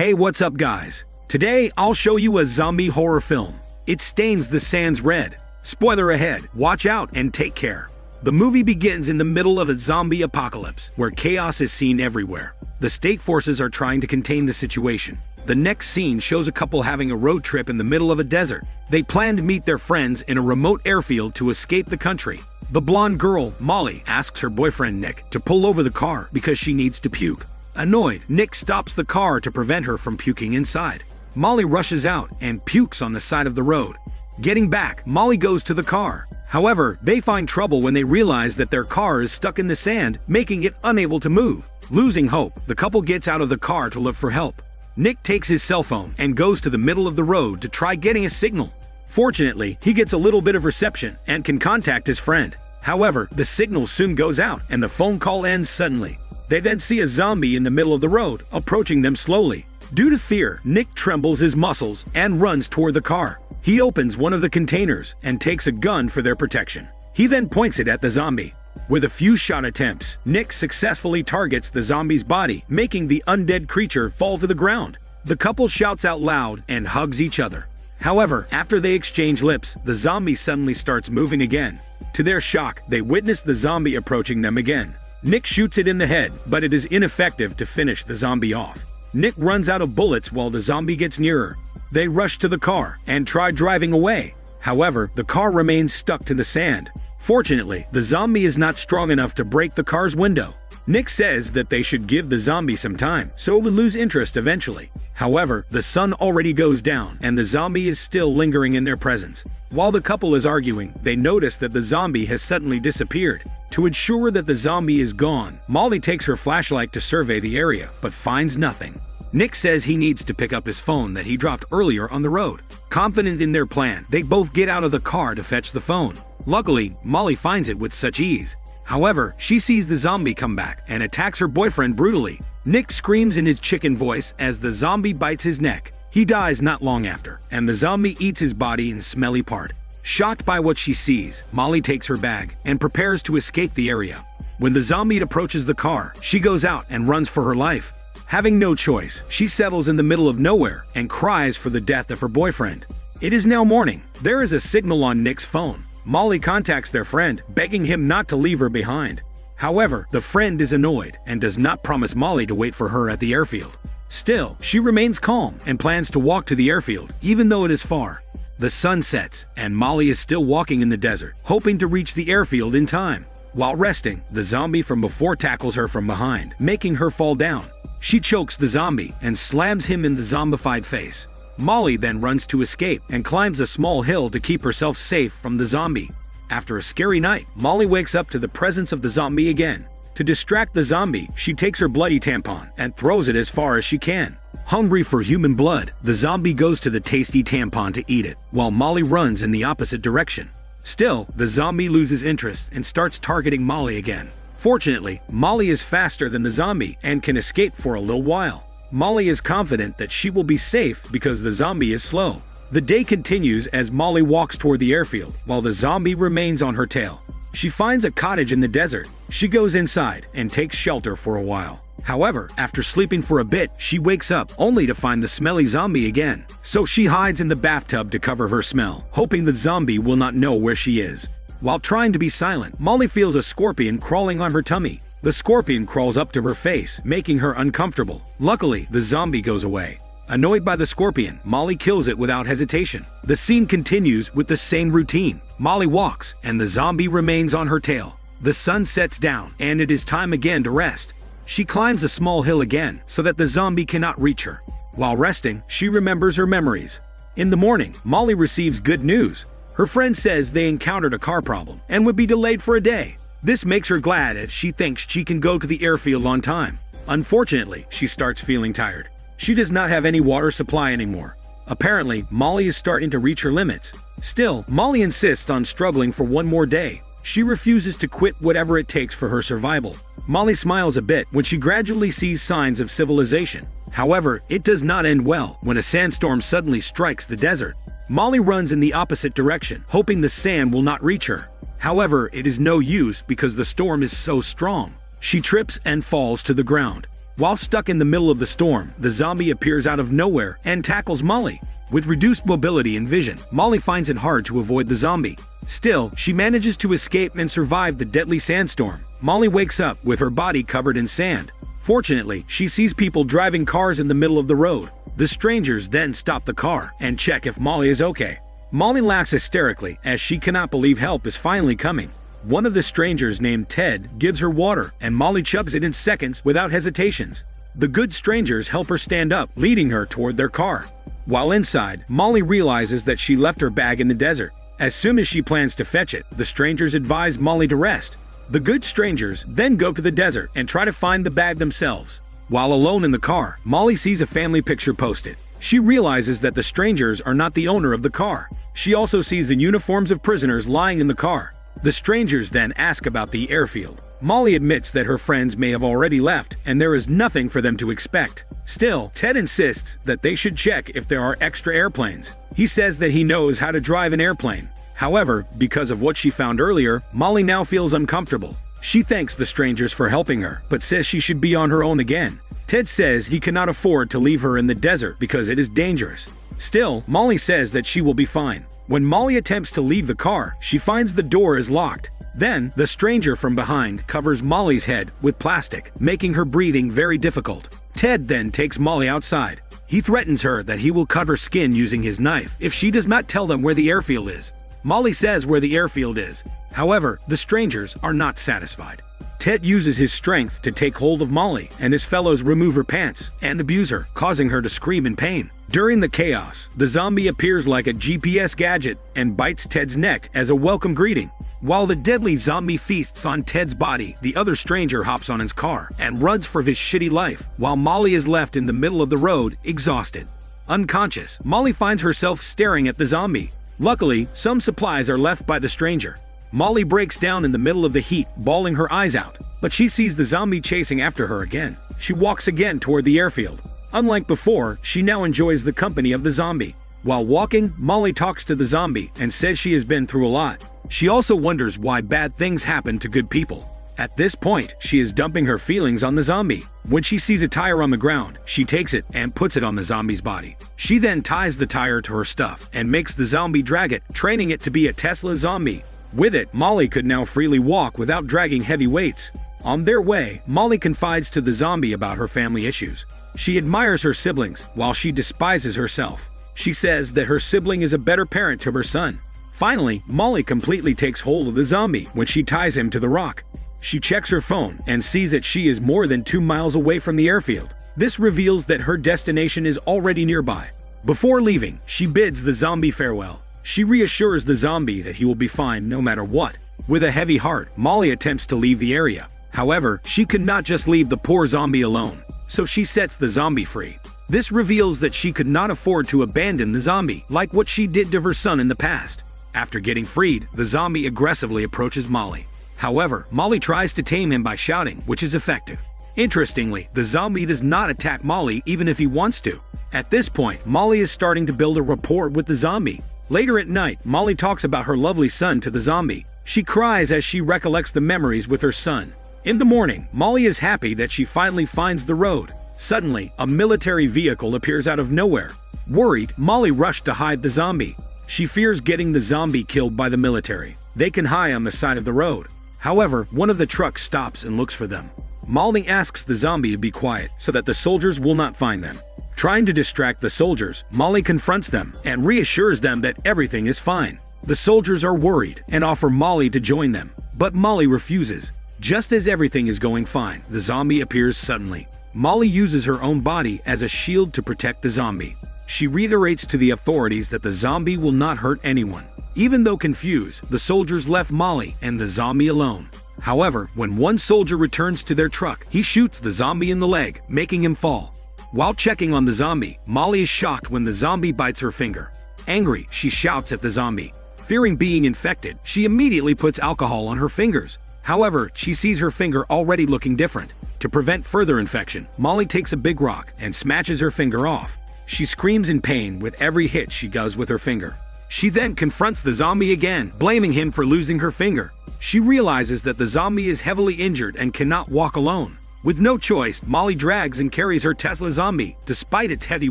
Hey, what's up guys? Today I'll show you a zombie horror film. It stains the sands red. Spoiler ahead, watch out and take care. The movie begins in the middle of a zombie apocalypse, where chaos is seen everywhere. The state forces are trying to contain the situation. The next scene shows a couple having a road trip in the middle of a desert. They plan to meet their friends in a remote airfield to escape the country. The blonde girl, Molly, asks her boyfriend Nick to pull over the car because she needs to puke. Annoyed, Nick stops the car to prevent her from puking inside. Molly rushes out and pukes on the side of the road. Getting back, Molly goes to the car. However, they find trouble when they realize that their car is stuck in the sand, making it unable to move. Losing hope, the couple gets out of the car to look for help. Nick takes his cell phone and goes to the middle of the road to try getting a signal. Fortunately, he gets a little bit of reception and can contact his friend. However, the signal soon goes out and the phone call ends suddenly. They then see a zombie in the middle of the road, approaching them slowly. Due to fear, Nick trembles his muscles and runs toward the car. He opens one of the containers and takes a gun for their protection. He then points it at the zombie. With a few shot attempts, Nick successfully targets the zombie's body, making the undead creature fall to the ground. The couple shouts out loud and hugs each other. However, after they exchange lips, the zombie suddenly starts moving again. To their shock, they witness the zombie approaching them again. Nick shoots it in the head, but it is ineffective to finish the zombie off. Nick runs out of bullets while the zombie gets nearer. They rush to the car and try driving away. However, the car remains stuck to the sand. Fortunately, the zombie is not strong enough to break the car's window. Nick says that they should give the zombie some time, so it would lose interest eventually. However, the sun already goes down, and the zombie is still lingering in their presence. While the couple is arguing, they notice that the zombie has suddenly disappeared. To ensure that the zombie is gone, Molly takes her flashlight to survey the area, but finds nothing. Nick says he needs to pick up his phone that he dropped earlier on the road. Confident in their plan, they both get out of the car to fetch the phone. Luckily, Molly finds it with such ease. However, she sees the zombie come back and attacks her boyfriend brutally. Nick screams in his chicken voice as the zombie bites his neck. He dies not long after, and the zombie eats his body in smelly part. Shocked by what she sees, Molly takes her bag and prepares to escape the area. When the zombie approaches the car, she goes out and runs for her life. Having no choice, she settles in the middle of nowhere and cries for the death of her boyfriend. It is now morning. There is a signal on Nick's phone. Molly contacts their friend, begging him not to leave her behind. However, the friend is annoyed and does not promise Molly to wait for her at the airfield. Still, she remains calm and plans to walk to the airfield, even though it is far. The sun sets, and Molly is still walking in the desert, hoping to reach the airfield in time. While resting, the zombie from before tackles her from behind, making her fall down. She chokes the zombie and slams him in the zombified face. Molly then runs to escape and climbs a small hill to keep herself safe from the zombie. After a scary night, Molly wakes up to the presence of the zombie again. To distract the zombie, she takes her bloody tampon and throws it as far as she can. Hungry for human blood, the zombie goes to the tasty tampon to eat it, while Molly runs in the opposite direction. Still, the zombie loses interest and starts targeting Molly again. Fortunately, Molly is faster than the zombie and can escape for a little while. Molly is confident that she will be safe because the zombie is slow. The day continues as Molly walks toward the airfield, while the zombie remains on her tail. She finds a cottage in the desert. She goes inside and takes shelter for a while. However, after sleeping for a bit, she wakes up only to find the smelly zombie again. So she hides in the bathtub to cover her smell, hoping the zombie will not know where she is. While trying to be silent, Molly feels a scorpion crawling on her tummy. The scorpion crawls up to her face, making her uncomfortable. Luckily, the zombie goes away. Annoyed by the scorpion, Molly kills it without hesitation. The scene continues with the same routine. Molly walks, and the zombie remains on her tail. The sun sets down, and it is time again to rest. She climbs a small hill again, so that the zombie cannot reach her. While resting, she remembers her memories. In the morning, Molly receives good news. Her friend says they encountered a car problem and would be delayed for a day. This makes her glad as she thinks she can go to the airfield on time. Unfortunately, she starts feeling tired. She does not have any water supply anymore. Apparently, Molly is starting to reach her limits. Still, Molly insists on struggling for one more day. She refuses to quit whatever it takes for her survival. Molly smiles a bit when she gradually sees signs of civilization. However, it does not end well when a sandstorm suddenly strikes the desert. Molly runs in the opposite direction, hoping the sand will not reach her. However, it is no use because the storm is so strong. She trips and falls to the ground. While stuck in the middle of the storm, the zombie appears out of nowhere and tackles Molly. With reduced mobility and vision, Molly finds it hard to avoid the zombie. Still, she manages to escape and survive the deadly sandstorm. Molly wakes up with her body covered in sand. Fortunately, she sees people driving cars in the middle of the road. The strangers then stop the car and check if Molly is okay. Molly laughs hysterically as she cannot believe help is finally coming. One of the strangers named Ted gives her water and Molly chugs it in seconds without hesitations. The good strangers help her stand up, leading her toward their car. While inside, Molly realizes that she left her bag in the desert. As soon as she plans to fetch it, the strangers advise Molly to rest. The good strangers then go to the desert and try to find the bag themselves. While alone in the car, Molly sees a family picture posted. She realizes that the strangers are not the owner of the car. She also sees the uniforms of prisoners lying in the car. The strangers then ask about the airfield. Molly admits that her friends may have already left and there is nothing for them to expect. Still, Ted insists that they should check if there are extra airplanes. He says that he knows how to drive an airplane. However, because of what she found earlier, Molly now feels uncomfortable. She thanks the strangers for helping her, but says she should be on her own again. Ted says he cannot afford to leave her in the desert because it is dangerous. Still, Molly says that she will be fine. When Molly attempts to leave the car, she finds the door is locked. Then, the stranger from behind covers Molly's head with plastic, making her breathing very difficult. Ted then takes Molly outside. He threatens her that he will cut her skin using his knife if she does not tell them where the airfield is. Molly says where the airfield is. However, the strangers are not satisfied. Ted uses his strength to take hold of Molly, and his fellows remove her pants and abuse her, causing her to scream in pain. During the chaos, the zombie appears like a GPS gadget and bites Ted's neck as a welcome greeting. While the deadly zombie feasts on Ted's body, the other stranger hops on his car and runs for his shitty life, while Molly is left in the middle of the road, exhausted. Unconscious, Molly finds herself staring at the zombie. Luckily, some supplies are left by the stranger. Molly breaks down in the middle of the heat, bawling her eyes out, but she sees the zombie chasing after her again. She walks again toward the airfield. Unlike before, she now enjoys the company of the zombie. While walking, Molly talks to the zombie and says she has been through a lot. She also wonders why bad things happen to good people. At this point, she is dumping her feelings on the zombie. When she sees a tire on the ground, she takes it and puts it on the zombie's body. She then ties the tire to her stuff and makes the zombie drag it, training it to be a Tesla zombie. With it, Molly could now freely walk without dragging heavy weights. On their way, Molly confides to the zombie about her family issues. She admires her siblings, while she despises herself. She says that her sibling is a better parent to her son. Finally, Molly completely takes hold of the zombie when she ties him to the rock. She checks her phone and sees that she is more than 2 miles away from the airfield. This reveals that her destination is already nearby. Before leaving, she bids the zombie farewell. She reassures the zombie that he will be fine no matter what. With a heavy heart, Molly attempts to leave the area. However, she could not just leave the poor zombie alone, so she sets the zombie free. This reveals that she could not afford to abandon the zombie, like what she did to her son in the past. After getting freed, the zombie aggressively approaches Molly. However, Molly tries to tame him by shouting, which is effective. Interestingly, the zombie does not attack Molly even if he wants to. At this point, Molly is starting to build a rapport with the zombie. Later at night, Molly talks about her lovely son to the zombie. She cries as she recollects the memories with her son. In the morning, Molly is happy that she finally finds the road. Suddenly, a military vehicle appears out of nowhere. Worried, Molly rushed to hide the zombie. She fears getting the zombie killed by the military. They can hide on the side of the road. However, one of the trucks stops and looks for them. Molly asks the zombie to be quiet so that the soldiers will not find them. Trying to distract the soldiers, Molly confronts them and reassures them that everything is fine. The soldiers are worried and offer Molly to join them, but Molly refuses. Just as everything is going fine, the zombie appears suddenly. Molly uses her own body as a shield to protect the zombie. She reiterates to the authorities that the zombie will not hurt anyone. Even though confused, the soldiers left Molly and the zombie alone. However, when one soldier returns to their truck, he shoots the zombie in the leg, making him fall. While checking on the zombie, Molly is shocked when the zombie bites her finger. Angry, she shouts at the zombie. Fearing being infected, she immediately puts alcohol on her fingers. However, she sees her finger already looking different. To prevent further infection, Molly takes a big rock and smashes her finger off. She screams in pain with every hit she does with her finger. She then confronts the zombie again, blaming him for losing her finger. She realizes that the zombie is heavily injured and cannot walk alone. With no choice, Molly drags and carries her Tesla zombie, despite its heavy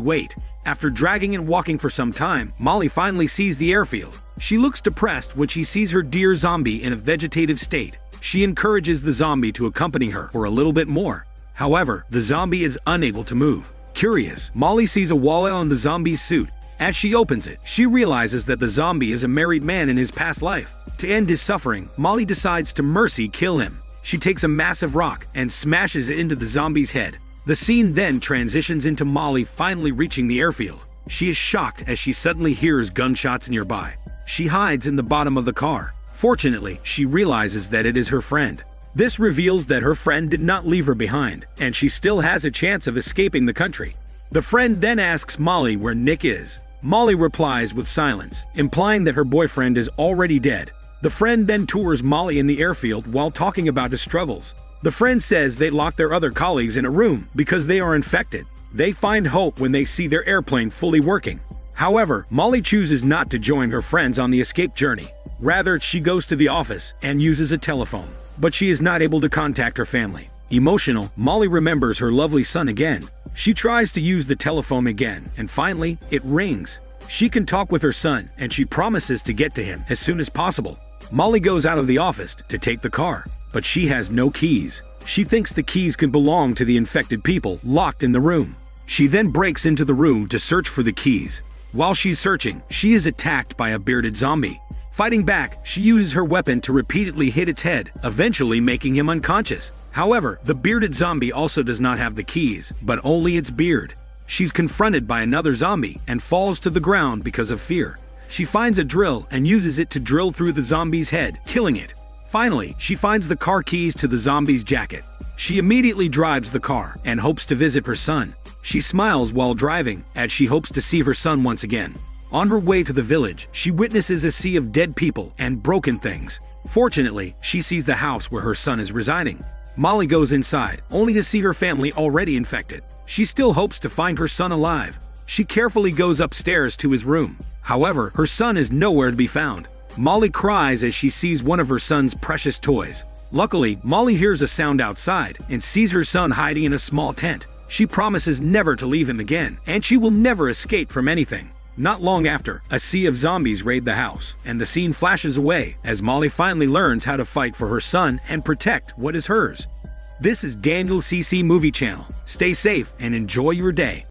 weight. After dragging and walking for some time, Molly finally sees the airfield. She looks depressed when she sees her dear zombie in a vegetative state. She encourages the zombie to accompany her for a little bit more. However, the zombie is unable to move. Curious, Molly sees a wallet on the zombie's suit. As she opens it, she realizes that the zombie is a married man in his past life. To end his suffering, Molly decides to mercy kill him. She takes a massive rock and smashes it into the zombie's head. The scene then transitions into Molly finally reaching the airfield. She is shocked as she suddenly hears gunshots nearby. She hides in the bottom of the car. Fortunately, she realizes that it is her friend. This reveals that her friend did not leave her behind, and she still has a chance of escaping the country. The friend then asks Molly where Nick is. Molly replies with silence, implying that her boyfriend is already dead. The friend then tours Molly in the airfield while talking about his struggles. The friend says they locked their other colleagues in a room because they are infected. They find hope when they see their airplane fully working. However, Molly chooses not to join her friends on the escape journey. Rather, she goes to the office and uses a telephone. But she is not able to contact her family. Emotional, Molly remembers her lovely son again. She tries to use the telephone again, and finally, it rings. She can talk with her son, and she promises to get to him as soon as possible. Molly goes out of the office to take the car, but she has no keys. She thinks the keys could belong to the infected people locked in the room. She then breaks into the room to search for the keys. While she's searching, she is attacked by a bearded zombie. Fighting back, she uses her weapon to repeatedly hit its head, eventually making him unconscious. However, the bearded zombie also does not have the keys, but only its beard. She's confronted by another zombie and falls to the ground because of fear. She finds a drill and uses it to drill through the zombie's head, killing it. Finally, she finds the car keys to the zombie's jacket. She immediately drives the car and hopes to visit her son. She smiles while driving as she hopes to see her son once again. On her way to the village, she witnesses a sea of dead people and broken things. Fortunately, she sees the house where her son is residing. Molly goes inside, only to see her family already infected. She still hopes to find her son alive. She carefully goes upstairs to his room. However, her son is nowhere to be found. Molly cries as she sees one of her son's precious toys. Luckily, Molly hears a sound outside and sees her son hiding in a small tent. She promises never to leave him again, and she will never escape from anything. Not long after, a sea of zombies raid the house, and the scene flashes away as Molly finally learns how to fight for her son and protect what is hers. This is Daniel CC Movie Channel. Stay safe and enjoy your day.